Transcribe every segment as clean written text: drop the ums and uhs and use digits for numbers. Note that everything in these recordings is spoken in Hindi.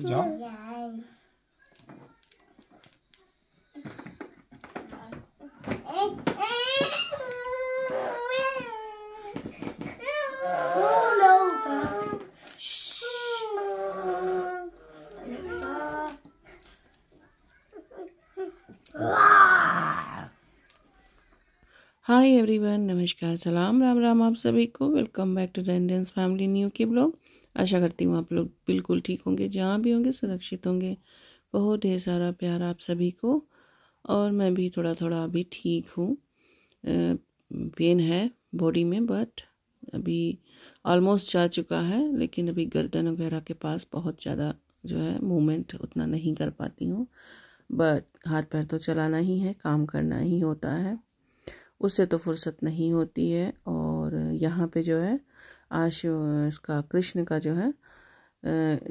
जाओ। हाय एवरीवन, नमस्कार, सलाम, राम राम आप सभी को। Welcome back to the Indians family new के ब्लॉग। आशा करती हूँ आप लोग बिल्कुल ठीक होंगे, जहाँ भी होंगे सुरक्षित होंगे। बहुत ढेर सारा प्यार आप सभी को। और मैं भी थोड़ा थोड़ा अभी ठीक हूँ। पेन है बॉडी में, बट अभी ऑलमोस्ट जा चुका है। लेकिन अभी गर्दन वगैरह के पास बहुत ज़्यादा जो है मूवमेंट उतना नहीं कर पाती हूँ। बट हाथ पैर तो चलाना ही है, काम करना ही होता है, उससे तो फुर्सत नहीं होती है। और यहाँ पे जो है आज इसका कृष्ण का जो है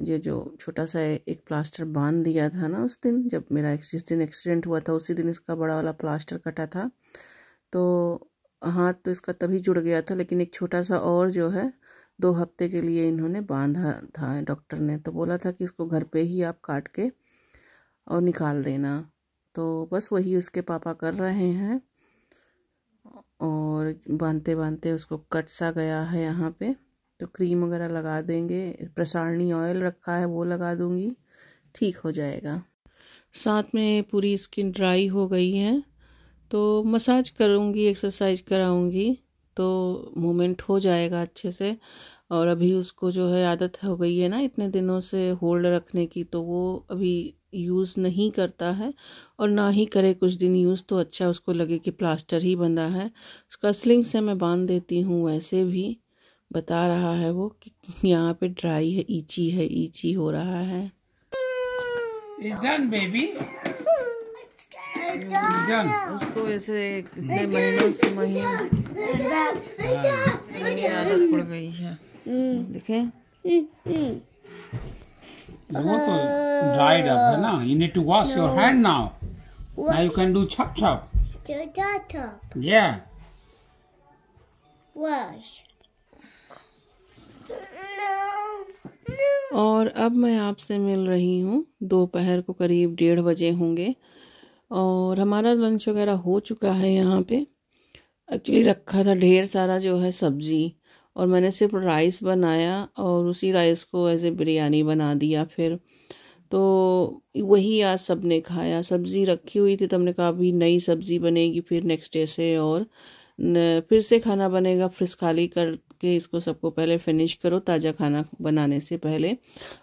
ये जो छोटा सा एक प्लास्टर बांध दिया था ना उस दिन, जब मेरा जिस दिन एक्सीडेंट हुआ था उसी दिन इसका बड़ा वाला प्लास्टर कटा था। तो हाथ तो इसका तभी जुड़ गया था, लेकिन एक छोटा सा और जो है 2 हफ्ते के लिए इन्होंने बांधा था। डॉक्टर ने तो बोला था कि इसको घर पे ही आप काट के और निकाल देना। तो बस वही उसके पापा कर रहे हैं। और बांधते बांधते उसको कट सा गया है यहाँ पे, तो क्रीम वगैरह लगा देंगे। प्रसारणी ऑयल रखा है वो लगा दूंगी, ठीक हो जाएगा। साथ में पूरी स्किन ड्राई हो गई है, तो मसाज करूँगी, एक्सरसाइज कराऊंगी, तो मूवमेंट हो जाएगा अच्छे से। और अभी उसको जो है आदत हो गई है ना इतने दिनों से होल्ड रखने की, तो वो अभी यूज़ नहीं करता है। और ना ही करे कुछ दिन यूज़, तो अच्छा उसको लगे कि प्लास्टर ही बंधा है। उसका स्लिंग से मैं बांध देती हूँ। वैसे भी बता रहा है वो कि यहाँ पे ड्राई है, ईची हो रहा है। It's done, baby. It's done. उसको ऐसे कितने महीनों से आदत पड़ गई है। देखें, वो तो dried up है ना। You need to wash your hand now. Now you can do chop chop. Yeah. Wash. और अब मैं आपसे मिल रही हूँ। दोपहर को करीब 1:30 बजे होंगे और हमारा लंच वगैरह हो चुका है। यहाँ पे एक्चुअली रखा था ढेर सारा जो है सब्ज़ी, और मैंने सिर्फ राइस बनाया और उसी राइस को ऐसे बिरयानी बना दिया फिर। तो वही आज सबने खाया। सब्ज़ी रखी हुई थी, तो हमने कहा अभी नई सब्ज़ी बनेगी फिर नेक्स्ट डे से, और फिर से खाना बनेगा। फ्रिज खाली करके इसको सबको पहले फिनिश करो ताज़ा खाना बनाने से पहले।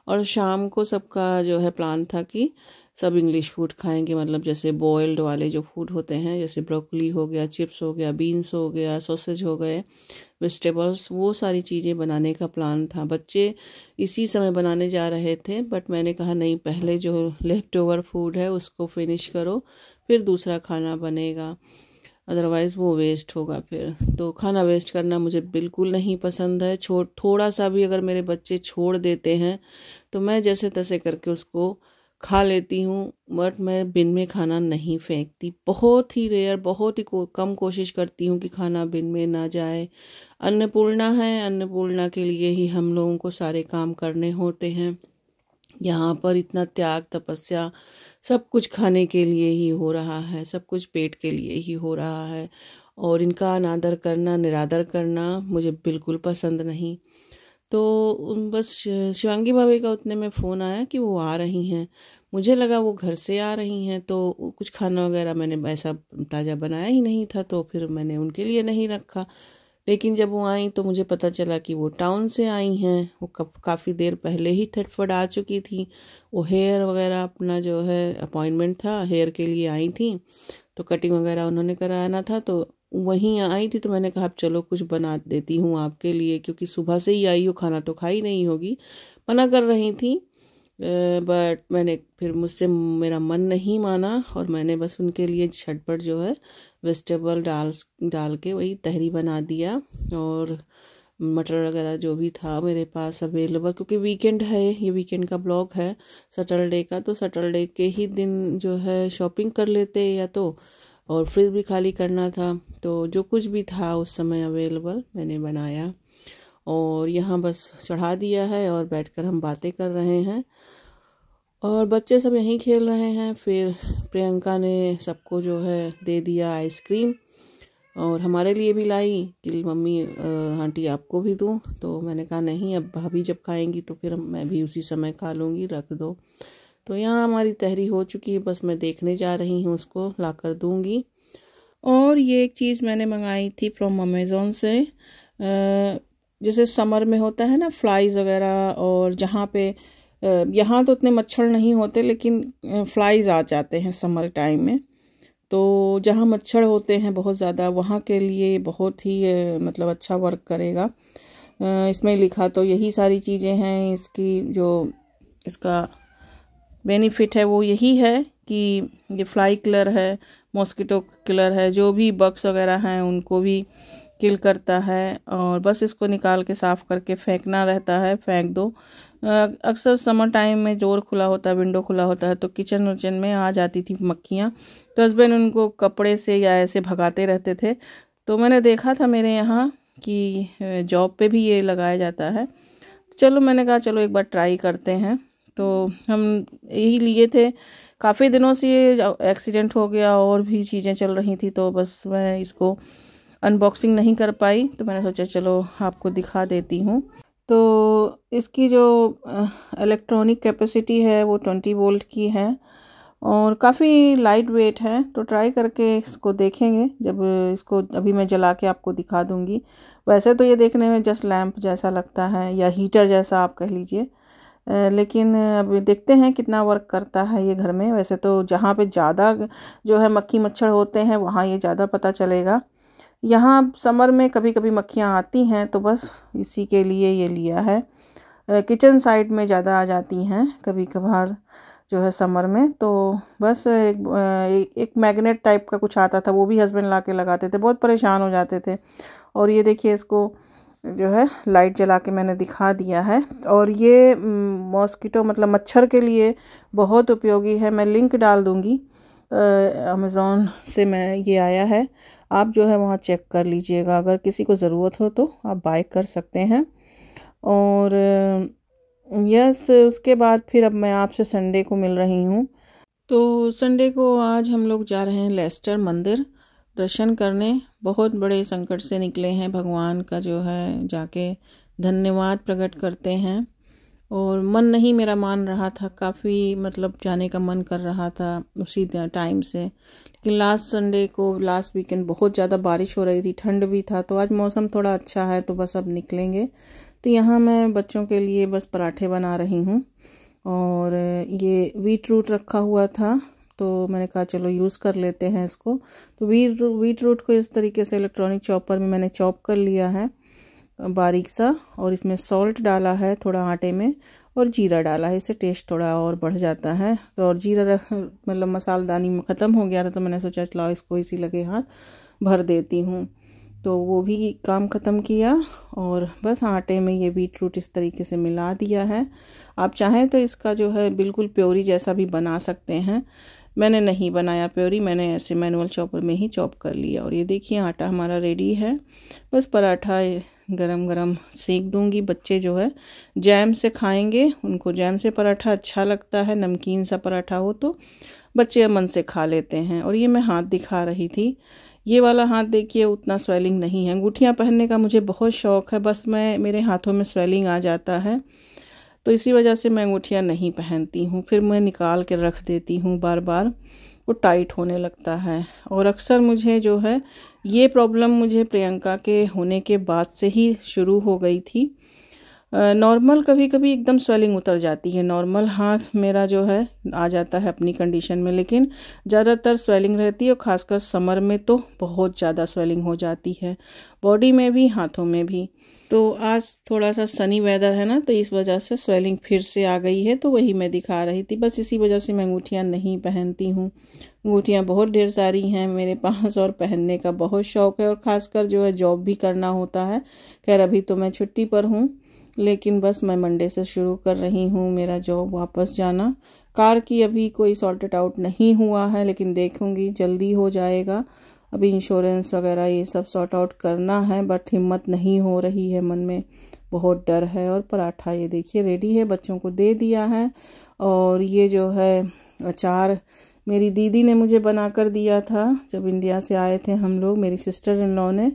और शाम को सबका जो है प्लान था कि सब इंग्लिश फूड खाएंगे, मतलब जैसे बॉइल्ड वाले जो फूड होते हैं, जैसे ब्रोकली हो गया, चिप्स हो गया, बीन्स हो गया, सॉसेज हो गए, वेजिटेबल्स, वो सारी चीज़ें बनाने का प्लान था। बच्चे इसी समय बनाने जा रहे थे, बट मैंने कहा नहीं, पहले जो लेफ्ट ओवर फूड है उसको फिनिश करो, फिर दूसरा खाना बनेगा, अदरवाइज़ वो वेस्ट होगा फिर। तो खाना वेस्ट करना मुझे बिल्कुल नहीं पसंद है। थोड़ा सा भी अगर मेरे बच्चे छोड़ देते हैं तो मैं जैसे तैसे करके उसको खा लेती हूँ, बट मैं बिन में खाना नहीं फेंकती। बहुत ही रेयर, बहुत ही कम कोशिश करती हूँ कि खाना बिन में ना जाए। अन्नपूर्णा है, अन्नपूर्णा के लिए ही हम लोगों को सारे काम करने होते हैं। यहाँ पर इतना त्याग तपस्या सब कुछ खाने के लिए ही हो रहा है, सब कुछ पेट के लिए ही हो रहा है। और इनका अनादर करना, निरादर करना मुझे बिल्कुल पसंद नहीं। तो बस शिवांगी भाभी का उतने में फ़ोन आया कि वो आ रही हैं। मुझे लगा वो घर से आ रही हैं, तो कुछ खाना वगैरह मैंने ऐसा ताज़ा बनाया ही नहीं था, तो फिर मैंने उनके लिए नहीं रखा। लेकिन जब वो आई तो मुझे पता चला कि वो टाउन से आई हैं। वो काफ़ी देर पहले ही ठटफट आ चुकी थी। वो हेयर वगैरह अपना जो है अपॉइंटमेंट था, हेयर के लिए आई थी, तो कटिंग वगैरह उन्होंने कराना था, तो वहीं आई थी। तो मैंने कहा अब चलो कुछ बना देती हूँ आपके लिए, क्योंकि सुबह से ही आई हो, खाना तो खाई नहीं होगी। मना कर रही थी, बट मैंने फिर मुझसे मेरा मन नहीं माना, और मैंने बस उनके लिए झटपट जो है वेजिटेबल डाल के वही तहरी बना दिया। और मटर वगैरह जो भी था मेरे पास अवेलेबल, क्योंकि वीकेंड है, ये वीकेंड का ब्लॉग है सैटरडे का, तो सैटरडे के ही दिन जो है शॉपिंग कर लेते या तो, और फ्रिज भी खाली करना था, तो जो कुछ भी था उस समय अवेलेबल मैंने बनाया। और यहाँ बस चढ़ा दिया है और बैठकर हम बातें कर रहे हैं। और बच्चे सब यहीं खेल रहे हैं। फिर प्रियंका ने सबको जो है दे दिया आइसक्रीम, और हमारे लिए भी लाई कि मम्मी आंटी आपको भी दूँ। तो मैंने कहा नहीं, अब भाभी जब खाएंगी तो फिर मैं भी उसी समय खा लूँगी, रख दो। तो यहाँ हमारी तहरी हो चुकी है, बस मैं देखने जा रही हूँ, उसको ला कर दूँगी। और ये एक चीज़ मैंने मंगाई थी फ्रॉम अमेज़ोन से, जैसे समर में होता है ना फ्लाइज़ वगैरह, और जहाँ पे यहाँ तो उतने मच्छर नहीं होते लेकिन फ्लाइज़ आ जाते हैं समर टाइम में। तो जहाँ मच्छर होते हैं बहुत ज़्यादा, वहाँ के लिए बहुत ही मतलब अच्छा वर्क करेगा। इसमें लिखा तो यही सारी चीज़ें हैं। इसकी जो इसका बेनिफिट है वो यही है कि ये फ्लाई किलर है, मॉस्किटो किलर है, जो भी बग्स वगैरह हैं उनको भी किल करता है। और बस इसको निकाल के साफ़ करके फेंकना रहता है, फेंक दो। अक्सर समर टाइम में डोर खुला होता है, विंडो खुला होता है, तो किचन उचन में आ जाती थी मक्खियाँ। तो हस्बैंड उनको कपड़े से या ऐसे भगाते रहते थे। तो मैंने देखा था मेरे यहाँ कि जॉब पे भी ये लगाया जाता है। चलो मैंने कहा चलो एक बार ट्राई करते हैं। तो हम यही लिए थे। काफ़ी दिनों से ये एक्सीडेंट हो गया और भी चीज़ें चल रही थी, तो बस मैं इसको अनबॉक्सिंग नहीं कर पाई। तो मैंने सोचा चलो आपको दिखा देती हूँ। तो इसकी जो इलेक्ट्रॉनिक कैपेसिटी है वो 20 वोल्ट की है और काफ़ी लाइट वेट है। तो ट्राई करके इसको देखेंगे, जब इसको अभी मैं जला के आपको दिखा दूँगी। वैसे तो ये देखने में जस्ट लैंप जैसा लगता है या हीटर जैसा आप कह लीजिए, लेकिन अब देखते हैं कितना वर्क करता है ये घर में। वैसे तो जहाँ पे ज़्यादा जो है मक्खी मच्छर होते हैं वहाँ ये ज़्यादा पता चलेगा। यहाँ समर में कभी कभी मक्खियाँ आती हैं, तो बस इसी के लिए ये लिया है। किचन साइड में ज़्यादा आ जाती हैं कभी कभार जो है समर में। तो बस एक मैग्नेट टाइप का कुछ आता था, वो भी हस्बैंड ला के लगाते थे, बहुत परेशान हो जाते थे। और ये देखिए इसको जो है लाइट जला के मैंने दिखा दिया है। और ये मॉस्किटो मतलब मच्छर के लिए बहुत उपयोगी है। मैं लिंक डाल दूँगी, अमेज़ॉन से मैं ये आया है, आप जो है वहाँ चेक कर लीजिएगा। अगर किसी को ज़रूरत हो तो आप बाय कर सकते हैं। और यस, उसके बाद फिर अब मैं आपसे संडे को मिल रही हूँ। तो संडे को आज हम लोग जा रहे हैं लेस्टर मंदिर दर्शन करने। बहुत बड़े संकट से निकले हैं, भगवान का जो है जाके धन्यवाद प्रकट करते हैं। और मन नहीं मेरा मान रहा था, काफ़ी मतलब जाने का मन कर रहा था उसी टाइम से। लेकिन लास्ट संडे को, लास्ट वीकेंड बहुत ज़्यादा बारिश हो रही थी, ठंड भी था। तो आज मौसम थोड़ा अच्छा है, तो बस अब निकलेंगे। तो यहाँ मैं बच्चों के लिए बस पराठे बना रही हूँ। और ये बीट रूट रखा हुआ था, तो मैंने कहा चलो यूज़ कर लेते हैं इसको। तो बीट रूट को इस तरीके से इलेक्ट्रॉनिक चॉपर में मैंने चॉप कर लिया है बारीक सा, और इसमें सॉल्ट डाला है थोड़ा आटे में, और जीरा डाला है, इससे टेस्ट थोड़ा और बढ़ जाता है। तो और जीरा मतलब मसालदानी में ख़त्म हो गया था, तो मैंने सोचा चलाओ इसको इसी लगे हाथ भर देती हूँ। तो वो भी काम ख़त्म किया, और बस आटे में ये बीट रूट इस तरीके से मिला दिया है। आप चाहें तो इसका जो है बिल्कुल प्योरी जैसा भी बना सकते हैं। मैंने नहीं बनाया प्योरी, मैंने ऐसे मैनुअल चॉपर में ही चॉप कर लिया। और ये देखिए आटा हमारा रेडी है। बस पराठा गरम गरम सेक दूंगी। बच्चे जो है जैम से खाएंगे, उनको जैम से पराठा अच्छा लगता है। नमकीन सा पराठा हो तो बच्चे मन से खा लेते हैं। और ये मैं हाथ दिखा रही थी, ये वाला हाथ देखिए उतना स्वेलिंग नहीं है। अंगूठियाँ पहनने का मुझे बहुत शौक़ है, बस मेरे हाथों में स्वेलिंग आ जाता है, तो इसी वजह से मैं अंगूठियाँ नहीं पहनती हूँ। फिर मैं निकाल के रख देती हूँ, बार बार वो टाइट होने लगता है। और अक्सर मुझे जो है ये प्रॉब्लम मुझे प्रियंका के होने के बाद से ही शुरू हो गई थी। नॉर्मल कभी कभी एकदम स्वेलिंग उतर जाती है, नॉर्मल हाथ मेरा जो है आ जाता है अपनी कंडीशन में, लेकिन ज़्यादातर स्वेलिंग रहती है। और ख़ासकर समर में तो बहुत ज़्यादा स्वेलिंग हो जाती है, बॉडी में भी हाथों में भी। तो आज थोड़ा सा सनी वेदर है ना, तो इस वजह से स्वेलिंग फिर से आ गई है, तो वही मैं दिखा रही थी। बस इसी वजह से मैं अंगूठियाँ नहीं पहनती हूँ। अंगूठियाँ बहुत ढेर सारी हैं मेरे पास, और पहनने का बहुत शौक़ है। और ख़ासकर जो है जॉब भी करना होता है। खैर अभी तो मैं छुट्टी पर हूँ, लेकिन बस मैं मंडे से शुरू कर रही हूँ मेरा जॉब वापस जाना। कार की अभी कोई सॉर्टेड आउट नहीं हुआ है, लेकिन देखूँगी जल्दी हो जाएगा। अभी इंश्योरेंस वगैरह ये सब सॉर्ट आउट करना है, बट हिम्मत नहीं हो रही है मन में। बहुत डर है। और पराठा ये देखिए रेडी है, बच्चों को दे दिया है। और ये जो है अचार मेरी दीदी ने मुझे बना कर दिया था जब इंडिया से आए थे हम लोग, मेरी सिस्टर इन लॉ ने।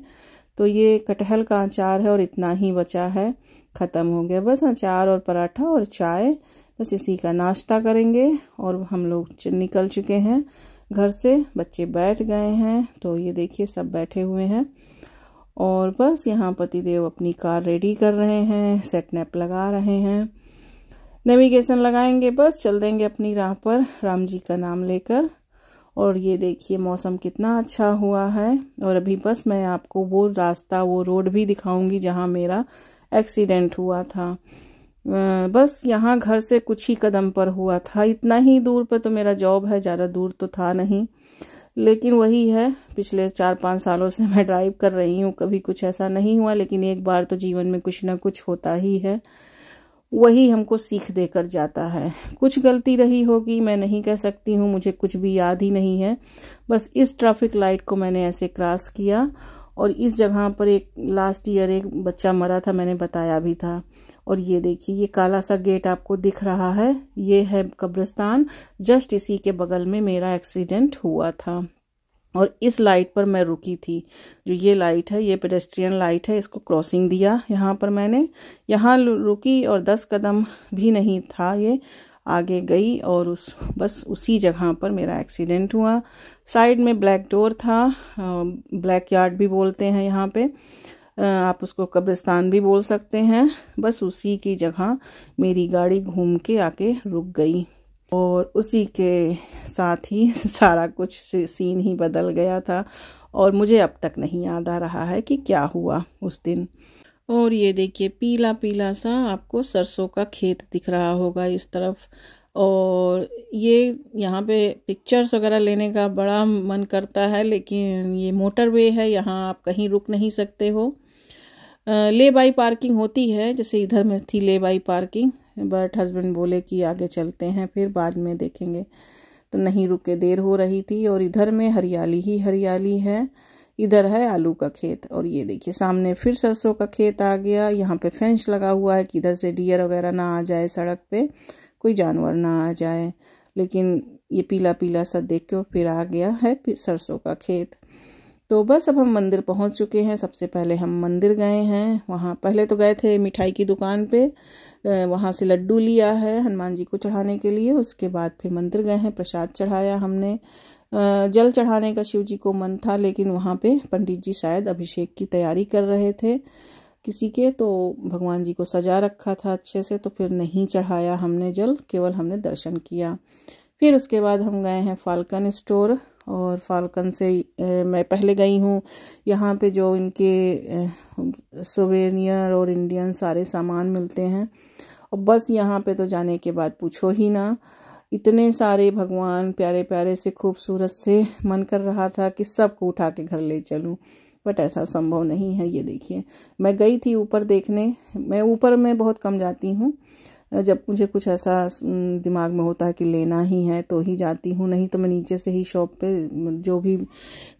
तो ये कटहल का अचार है और इतना ही बचा है, ख़त्म हो गया। बस अचार और पराठा और चाय, बस इसी का नाश्ता करेंगे। और हम लोग निकल चुके हैं घर से, बच्चे बैठ गए हैं। तो ये देखिए सब बैठे हुए हैं और बस यहाँ पतिदेव अपनी कार रेडी कर रहे हैं, सेट नैप लगा रहे हैं, नेविगेशन लगाएंगे, बस चल देंगे अपनी राह पर राम जी का नाम लेकर। और ये देखिए मौसम कितना अच्छा हुआ है। और अभी बस मैं आपको वो रास्ता, वो रोड भी दिखाऊंगी जहाँ मेरा एक्सीडेंट हुआ था। बस यहाँ घर से कुछ ही कदम पर हुआ था, इतना ही दूर पर तो मेरा जॉब है, ज़्यादा दूर तो था नहीं। लेकिन वही है, पिछले 4-5 सालों से मैं ड्राइव कर रही हूँ, कभी कुछ ऐसा नहीं हुआ। लेकिन एक बार तो जीवन में कुछ ना कुछ होता ही है, वही हमको सीख देकर जाता है। कुछ गलती रही होगी, मैं नहीं कह सकती हूँ, मुझे कुछ भी याद ही नहीं है। बस इस ट्रैफिक लाइट को मैंने ऐसे क्रॉस किया और इस जगह पर एक लास्ट ईयर एक बच्चा मरा था, मैंने बताया भी था। और ये देखिए ये काला सा गेट आपको दिख रहा है, ये है कब्रिस्तान, जस्ट इसी के बगल में मेरा एक्सीडेंट हुआ था। और इस लाइट पर मैं रुकी थी, जो ये लाइट है ये पेडेस्ट्रियन लाइट है, इसको क्रॉसिंग दिया यहाँ पर मैंने, यहाँ रुकी और 10 कदम भी नहीं था ये आगे गई और बस उसी जगह पर मेरा एक्सीडेंट हुआ। साइड में ब्लैक डोर था, ब्लैक यार्ड भी बोलते हैं यहाँ पे, आप उसको कब्रिस्तान भी बोल सकते हैं। बस उसी की जगह मेरी गाड़ी घूम के आके रुक गई और उसी के साथ ही सारा कुछ सीन ही बदल गया था। और मुझे अब तक नहीं याद आ रहा है कि क्या हुआ उस दिन। और ये देखिए पीला पीला सा आपको सरसों का खेत दिख रहा होगा इस तरफ। और ये यहाँ पे पिक्चर्स वगैरह लेने का बड़ा मन करता है, लेकिन ये मोटरवे है, यहाँ आप कहीं रुक नहीं सकते हो। ले बाई पार्किंग होती है, जैसे इधर में थी ले बाई पार्किंग, बट हस्बैंड बोले कि आगे चलते हैं फिर बाद में देखेंगे, तो नहीं रुके, देर हो रही थी। और इधर में हरियाली ही हरियाली है, इधर है आलू का खेत। और ये देखिए सामने फिर सरसों का खेत आ गया। यहाँ पे फेंस लगा हुआ है कि इधर से डियर वगैरह ना आ जाए, सड़क पे कोई जानवर ना आ जाए। लेकिन ये पीला पीला सा देख के फिर आ गया है सरसों का खेत। तो बस अब हम मंदिर पहुंच चुके हैं। सबसे पहले हम मंदिर गए हैं, वहाँ पहले तो गए थे मिठाई की दुकान पे, वहाँ से लड्डू लिया है हनुमान जी को चढ़ाने के लिए। उसके बाद फिर मंदिर गए हैं, प्रसाद चढ़ाया हमने। जल चढ़ाने का शिव जी को मन था, लेकिन वहाँ पे पंडित जी शायद अभिषेक की तैयारी कर रहे थे किसी के, तो भगवान जी को सजा रखा था अच्छे से, तो फिर नहीं चढ़ाया हमने जल, केवल हमने दर्शन किया। फिर उसके बाद हम गए हैं फाल्कन स्टोर, और फाल्कन से मैं पहले गई हूँ। यहाँ पे जो इनके सोवेनियर और इंडियन सारे सामान मिलते हैं। और बस यहाँ पे तो जाने के बाद पूछो ही ना, इतने सारे भगवान प्यारे प्यारे से खूबसूरत से, मन कर रहा था कि सबको उठा के घर ले चलूँ, बट ऐसा संभव नहीं है। ये देखिए मैं गई थी ऊपर देखने, मैं ऊपर में बहुत कम जाती हूँ, जब मुझे कुछ ऐसा दिमाग में होता है कि लेना ही है तो ही जाती हूँ, नहीं तो मैं नीचे से ही शॉप पे जो भी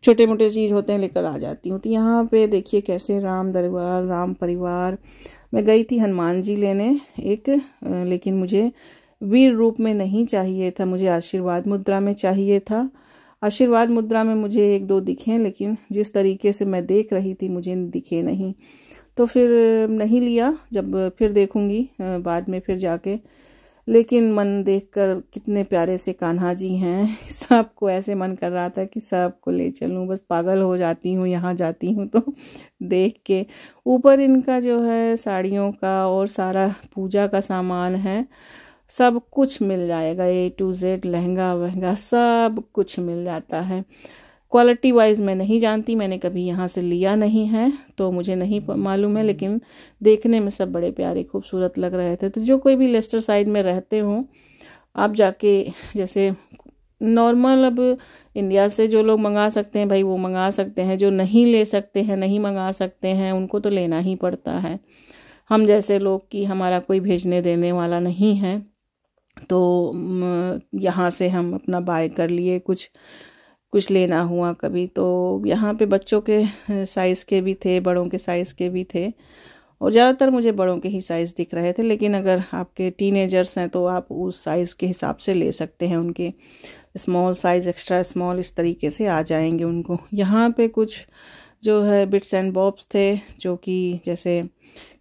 छोटे मोटे चीज़ होते हैं लेकर आ जाती हूँ। तो यहाँ पे देखिए कैसे राम दरबार, राम परिवार। मैं गई थी हनुमान जी लेने एक, लेकिन मुझे वीर रूप में नहीं चाहिए था, मुझे आशीर्वाद मुद्रा में चाहिए था। आशीर्वाद मुद्रा में मुझे 1-2 दिखे, लेकिन जिस तरीके से मैं देख रही थी मुझे दिखे नहीं, तो फिर नहीं लिया। जब फिर देखूंगी बाद में फिर जाके। लेकिन मन देखकर कितने प्यारे से कान्हा जी हैं, सबको ऐसे मन कर रहा था कि सबको ले चलूं, बस पागल हो जाती हूँ यहाँ जाती हूँ तो देख के। ऊपर इनका जो है साड़ियों का और सारा पूजा का सामान है, सब कुछ मिल जाएगा, A to Z, लहंगा वहंगा सब कुछ मिल जाता है। क्वालिटी वाइज मैं नहीं जानती, मैंने कभी यहाँ से लिया नहीं है तो मुझे नहीं मालूम है, लेकिन देखने में सब बड़े प्यारे खूबसूरत लग रहे थे। तो जो कोई भी लेस्टर साइड में रहते हो आप जाके, जैसे नॉर्मल अब इंडिया से जो लोग मंगा सकते हैं भाई वो मंगा सकते हैं, जो नहीं ले सकते हैं, नहीं मंगा सकते हैं, उनको तो लेना ही पड़ता है। हम जैसे लोग की हमारा कोई भेजने देने वाला नहीं है, तो यहाँ से हम अपना बाय कर लिए। कुछ लेना हुआ कभी तो यहाँ पे बच्चों के साइज़ के भी थे, बड़ों के साइज़ के भी थे, और ज़्यादातर मुझे बड़ों के ही साइज़ दिख रहे थे, लेकिन अगर आपके टीनेजर्स हैं तो आप उस साइज़ के हिसाब से ले सकते हैं। उनके स्मॉल साइज़, एक्स्ट्रा स्मॉल, इस तरीके से आ जाएंगे उनको। यहाँ पे कुछ जो है बिट्स एंड बॉब्स थे, जो कि जैसे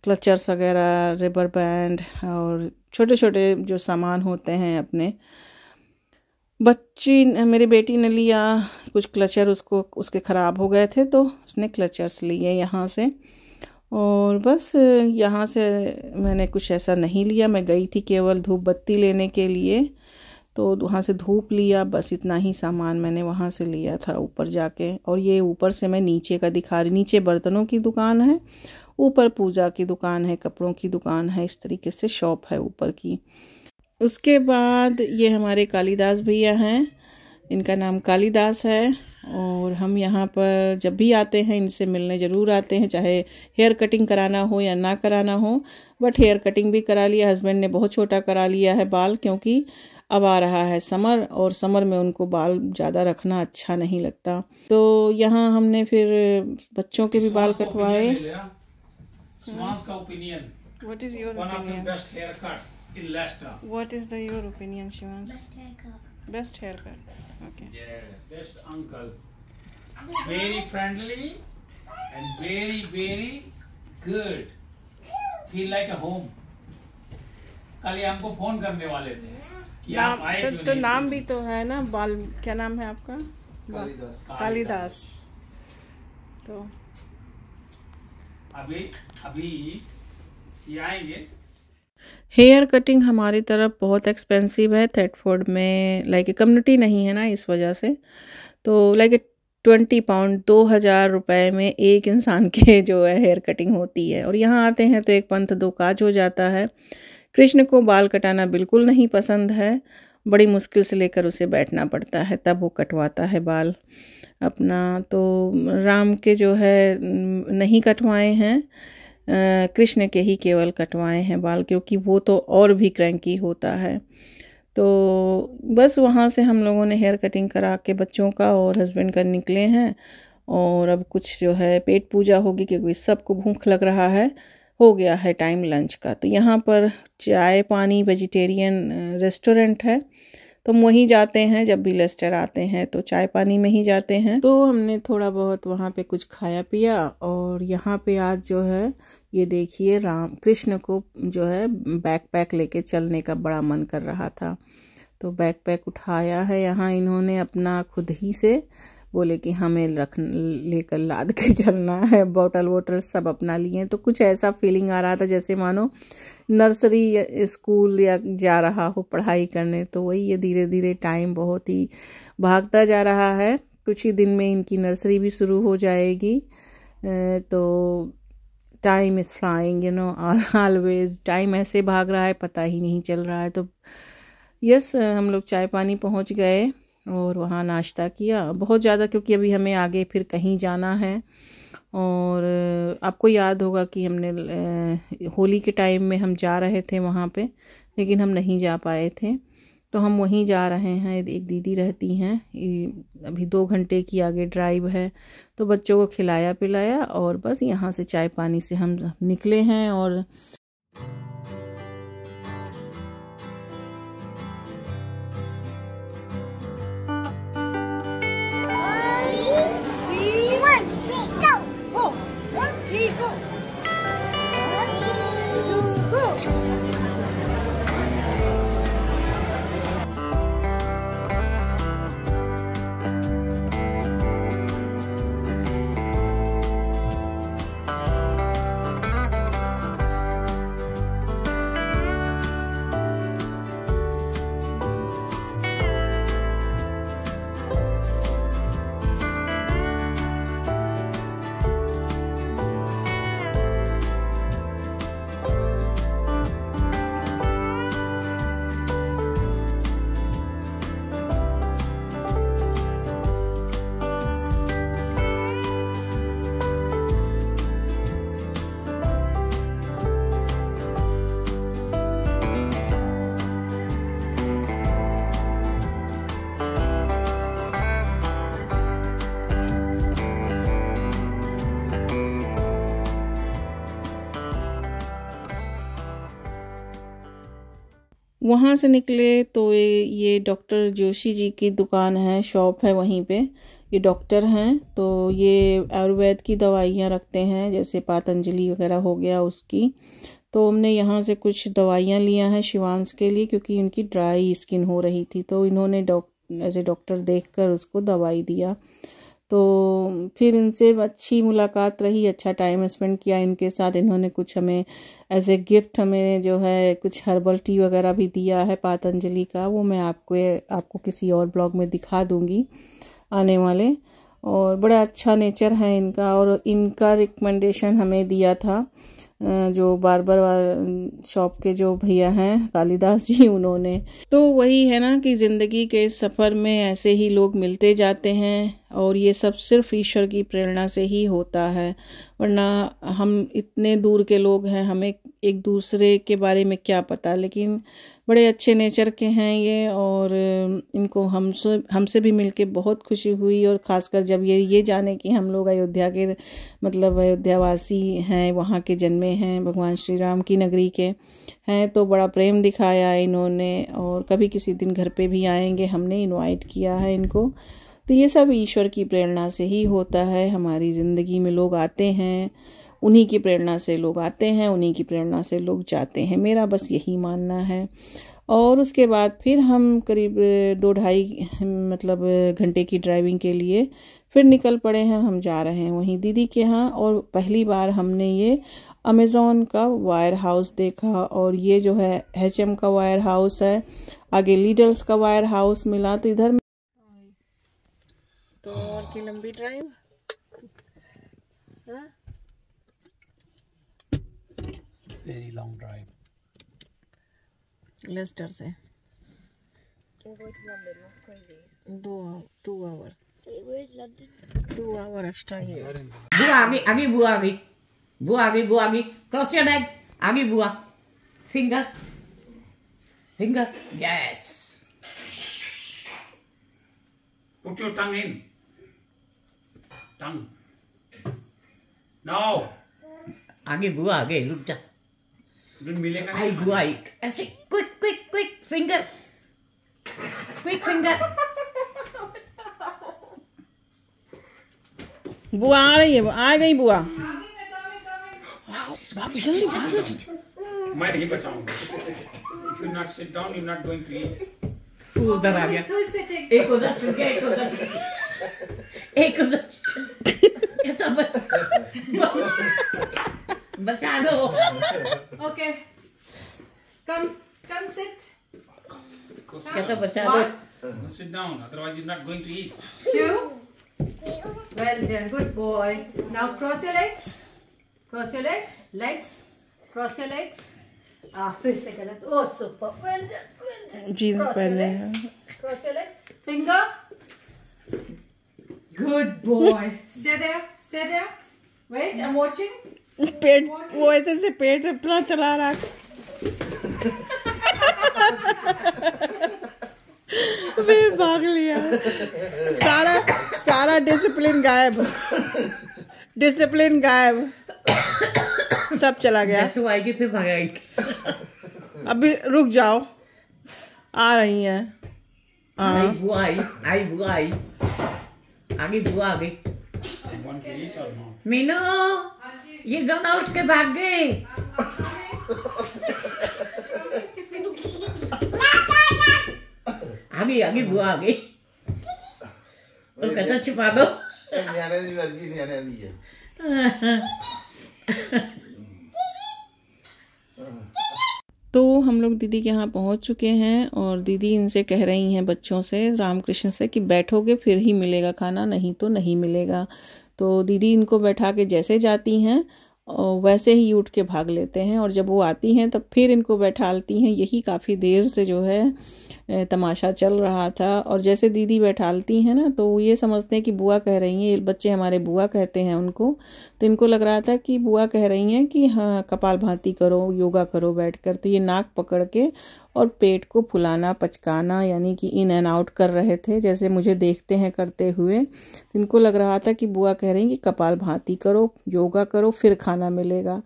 क्लचर्स वगैरह, रिबर बैंड और छोटे छोटे जो सामान होते हैं अपने। मेरी बेटी ने लिया कुछ क्लचर, उसके ख़राब हो गए थे तो उसने क्लचर्स लिए यहाँ से। और बस यहाँ से मैंने कुछ ऐसा नहीं लिया, मैं गई थी केवल धूप बत्ती लेने के लिए, तो वहाँ से धूप लिया, बस इतना ही सामान मैंने वहाँ से लिया था ऊपर जाके। और ये ऊपर से मैं नीचे का दिखा रही, नीचे बर्तनों की दुकान है, ऊपर पूजा की दुकान है, कपड़ों की दुकान है, इस तरीके से शॉप है ऊपर की। उसके बाद ये हमारे कालीदास भैया हैं, इनका नाम कालीदास है, और हम यहाँ पर जब भी आते हैं इनसे मिलने ज़रूर आते हैं, चाहे हेयर कटिंग कराना हो या ना कराना हो। बट हेयर कटिंग भी करा लिया, हस्बैंड ने बहुत छोटा करा लिया है बाल, क्योंकि अब आ रहा है समर, और समर में उनको बाल ज़्यादा रखना अच्छा नहीं लगता। तो यहाँ हमने फिर बच्चों के भी बाल कटवाए। What is your opinion? Best haircut in Leicester. What is your opinion, Shivans? Best haircut. Best haircut. Okay. Yes, best uncle. Very friendly and very, very good. Feel like a home. कल ये हमको फोन करने वाले थे कि आप आए क्यों नहीं? तो नाम भी तो है ना, बाल, क्या नाम है आपका? कालीदास। तो अभी ये आएंगे। हेयर कटिंग हमारी तरफ बहुत एक्सपेंसिव है थ्रेडफोर्ड में, लाइक कम्युनिटी नहीं है ना, इस वजह से। तो लाइक 20 पाउंड, 2000 रुपए में एक इंसान के जो है हेयर कटिंग होती है। और यहाँ आते हैं तो एक पंथ दो काज हो जाता है। कृष्ण को बाल कटाना बिल्कुल नहीं पसंद है, बड़ी मुश्किल से लेकर उसे बैठना पड़ता है, तब वो कटवाता है बाल अपना। तो राम के जो है नहीं कटवाए हैं, कृष्ण के ही केवल कटवाए हैं बाल, क्योंकि वो तो और भी क्रैंकी होता है। तो बस वहाँ से हम लोगों ने हेयर कटिंग करा के बच्चों का और हस्बैंड का निकले हैं। और अब कुछ जो है पेट पूजा होगी, क्योंकि सबको भूख लग रहा है, हो गया है टाइम लंच का। तो यहाँ पर चाय पानी वेजिटेरियन रेस्टोरेंट है, तो हम वहीं जाते हैं जब भी लेस्टर आते हैं, तो चाय पानी में ही जाते हैं। तो हमने थोड़ा बहुत वहाँ पे कुछ खाया पिया। और यहाँ पे आज जो है ये देखिए, राम कृष्ण को जो है बैकपैक लेके चलने का बड़ा मन कर रहा था, तो बैकपैक उठाया है यहाँ इन्होंने अपना खुद ही से, बोले कि हमें लेकर लाद के चलना है, बॉटल वोटल सब अपना लिए। तो कुछ ऐसा फीलिंग आ रहा था जैसे मानो नर्सरी या स्कूल या जा रहा हो पढ़ाई करने। तो वही ये धीरे धीरे टाइम बहुत ही भागता जा रहा है, कुछ ही दिन में इनकी नर्सरी भी शुरू हो जाएगी। तो time is flying, you know, always time ऐसे भाग रहा है, पता ही नहीं चल रहा है। तो यस, हम लोग चाय पानी पहुंच गए और वहाँ नाश्ता किया बहुत ज़्यादा, क्योंकि अभी हमें आगे फिर कहीं जाना है। और आपको याद होगा कि हमने होली के टाइम में हम जा रहे थे वहाँ पे, लेकिन हम नहीं जा पाए थे, तो हम वहीं जा रहे हैं। एक दीदी रहती हैं, अभी 2 घंटे की आगे ड्राइव है। तो बच्चों को खिलाया पिलाया और बस यहाँ से चाय पानी से हम निकले हैं। और वहाँ से निकले तो ये डॉक्टर जोशी जी की दुकान है, शॉप है वहीं पे। ये डॉक्टर हैं, तो ये आयुर्वेद की दवाइयाँ रखते हैं, जैसे पतंजलि वगैरह हो गया उसकी। तो हमने यहाँ से कुछ दवाइयाँ लिया है शिवांश के लिए, क्योंकि इनकी ड्राई स्किन हो रही थी, तो इन्होंने एज ए डॉक्टर देखकर उसको दवाई दिया। तो फिर इनसे अच्छी मुलाकात रही, अच्छा टाइम स्पेंड किया इनके साथ। इन्होंने कुछ हमें एज ए गिफ्ट हमें जो है कुछ हर्बल टी वगैरह भी दिया है पतंजलि का, वो मैं आपको किसी और ब्लॉग में दिखा दूंगी आने वाले। और बड़ा अच्छा नेचर है इनका, और इनका रिकमेंडेशन हमें दिया था जो बार्बर शॉप के जो भैया हैं कालिदास जी, उन्होंने। तो वही है ना कि ज़िंदगी के इस सफ़र में ऐसे ही लोग मिलते जाते हैं, और ये सब सिर्फ ईश्वर की प्रेरणा से ही होता है, वरना हम इतने दूर के लोग हैं, हमें एक दूसरे के बारे में क्या पता। लेकिन बड़े अच्छे नेचर के हैं ये, और इनको हमसे भी मिलके बहुत खुशी हुई। और ख़ासकर जब ये जाने कि हम लोग अयोध्या के मतलब अयोध्यावासी हैं, वहाँ के जन्मे हैं, भगवान श्री राम की नगरी के हैं, तो बड़ा प्रेम दिखाया इन्होंने। और कभी किसी दिन घर पे भी आएंगे, हमने इनवाइट किया है इनको। तो ये सब ईश्वर की प्रेरणा से ही होता है। हमारी ज़िंदगी में लोग आते हैं, उन्हीं की प्रेरणा से लोग आते हैं, उन्हीं की प्रेरणा से लोग जाते हैं, मेरा बस यही मानना है। और उसके बाद फिर हम करीब 2-2.5 मतलब घंटे की ड्राइविंग के लिए फिर निकल पड़े हैं। हम जा रहे हैं वहीं दीदी के यहाँ, और पहली बार हमने ये अमेज़ॉन का वायर हाउस देखा। और ये जो है H&M का वायर हाउस है, आगे लीडर्स का वायर हाउस मिला। तो इधर तो और की लंबी drive, very long drive Leicester से 2 आवर 2 आवर एक्स्ट्रा ही है। बुआ आ गई क्रॉस योर लेग, आगे बुआ, finger yes, Put your tongue in. Tongue. No. आगे बुआ आगे, रुक जा। मिलेगा आई नहीं। बुआ आई, ऐसे क्विक फिंगर, बुआ आ रही है, आ गई बुआ। भाग जल्दी भाग। मैं नहीं बचाऊंगा। If you not sit down, you're not going to eat. तू उधर आ गया, एक उधर छूट गया, एक उधर ये तो बचा दो। Okay. Come sit. क्या तो बचा दो। Go sit down, otherwise you're not going to eat. 2. Well done, good boy. Now cross your legs. Legs. Cross your legs. फिर से गलत. Oh, super. Well done. Jeans पहने हैं। Cross your legs. Finger. Good boy. Stay there. Wait, I'm watching. पेट वो ऐसे से पेट अपना चला रहा फिर भाग लिया। सारा डिसिप्लिन गायब, सब चला गया। जैसे आएगी फिर भागेगी। अभी रुक जाओ, आ रही हैं। आई बुआ आई, आगे बुआ आ गई। Want to eat or not? Meenu, ये दोनों उठ के भाग गए। आगे बुआ आ गई। तो कहता छिपा दो। तो हम लोग दीदी के यहाँ पहुँच चुके हैं, और दीदी इनसे कह रही हैं बच्चों से, रामकृष्ण से, कि बैठोगे फिर ही मिलेगा खाना, नहीं तो नहीं मिलेगा। तो दीदी इनको बैठा के जैसे जाती हैं वैसे ही उठ के भाग लेते हैं, और जब वो आती हैं तब फिर इनको बैठालती हैं। यही काफ़ी देर से जो है तमाशा चल रहा था। और जैसे दीदी बैठालती हैं ना, तो ये समझते हैं कि बुआ कह रही हैं, बच्चे हमारे बुआ कहते हैं उनको। तो इनको लग रहा था कि बुआ कह रही हैं कि हाँ कपाल भाती करो, योगा करो बैठकर। तो ये नाक पकड़ के और पेट को फुलाना पचकाना यानी कि इन एंड आउट कर रहे थे, जैसे मुझे देखते हैं करते हुए। इनको लग रहा था कि बुआ कह रही कि कपाल भाती करो, योगा करो, फिर खाना मिलेगा।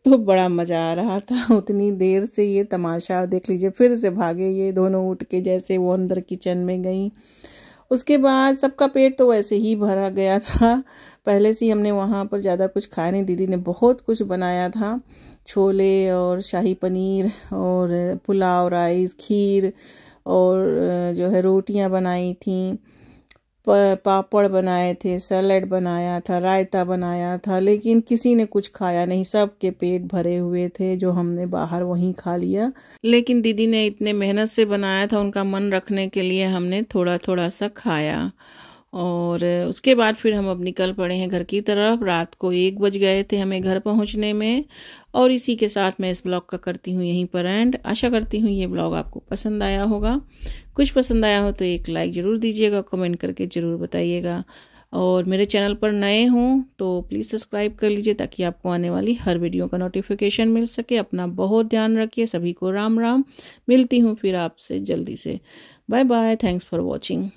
तो बड़ा मज़ा आ रहा था उतनी देर से ये तमाशा। देख लीजिए फिर से भागे ये दोनों उठ के, जैसे वो अंदर किचन में गई। उसके बाद सबका पेट तो वैसे ही भरा गया था, पहले से ही हमने वहाँ पर ज़्यादा कुछ खाया नहीं। दीदी ने बहुत कुछ बनाया था, छोले और शाही पनीर और पुलाव, राइस, खीर और जो है रोटियां बनाई थी, पापड़ बनाए थे, सैलेड बनाया था, रायता बनाया था, लेकिन किसी ने कुछ खाया नहीं। सबके पेट भरे हुए थे, जो हमने बाहर वहीं खा लिया। लेकिन दीदी ने इतने मेहनत से बनाया था, उनका मन रखने के लिए हमने थोड़ा थोड़ा सा खाया। और उसके बाद फिर हम अब निकल पड़े हैं घर की तरफ। रात को 1 बज गए थे हमें घर पहुंचने में। और इसी के साथ मैं इस ब्लॉग का करती हूँ यहीं पर एंड। आशा करती हूँ ये ब्लॉग आपको पसंद आया होगा। कुछ पसंद आया हो तो एक लाइक ज़रूर दीजिएगा, कमेंट करके ज़रूर बताइएगा। और मेरे चैनल पर नए हों तो प्लीज़ सब्सक्राइब कर लीजिए, ताकि आपको आने वाली हर वीडियो का नोटिफिकेशन मिल सके। अपना बहुत ध्यान रखिए। सभी को राम राम। मिलती हूँ फिर आपसे जल्दी से। Bye bye. Thanks for watching.